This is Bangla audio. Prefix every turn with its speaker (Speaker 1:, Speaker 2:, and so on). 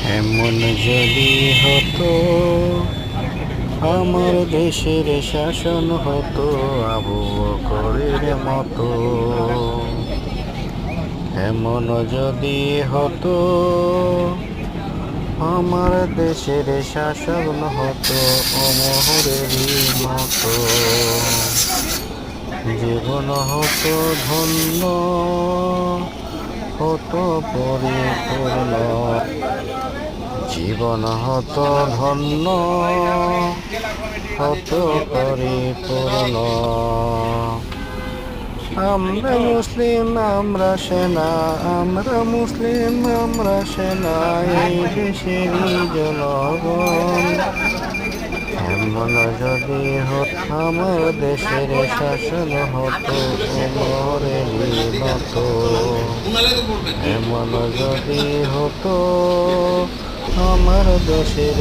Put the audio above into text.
Speaker 1: এমন যদি হতো আমার দেশের শাসন হতো আবু বকরের মতো। এমন যদি হতো আমার দেশের শাসন হতো অমরেরই মতো। জীবন হতো ধন্য, হতো পরিপূর্ণ। জীবন হতো ধন্য, হতো পরিপূর্ণ। আমরা মুসলিম আমরা সেনা, আমরা মুসলিম আমরা সেনা, এই দেশেরই জনগণ। এমন যদি হতো আমার দেশের শাসন হতো ওমরেরই মতো। এমন যদি হতো আমার দেশের